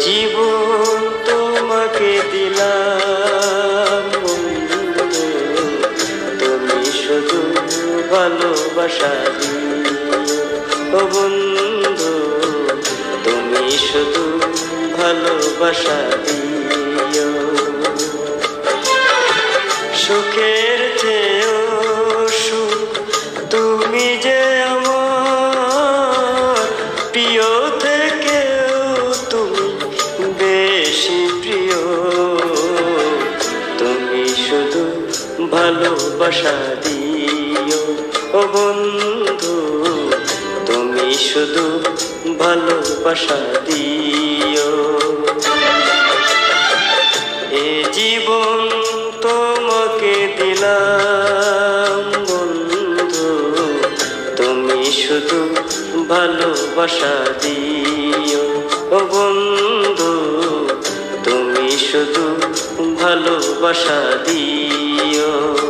জীবন তোমাকে দিলাম বন্ধু, তুমি শুধু ভালোবাসা দিও। ও বন্ধু, তুমি শুধু ভালোবাসা দিও। সুখের চেয়েও সুখ তুমি যে আমার প্রিয় থেকেও তুমি বেশি প্রিয়। তুমি শুধু ভালোবাসা দিও। ও বন্ধু, তুমি শুধু ভালোবাসা দিও। এ জীবন তোমাকে দিলাম বন্ধু, তুমি শুধু ভালোবাসা দিও। ও বন্ধু, তুমি শুধু ভালোবাসা দিও।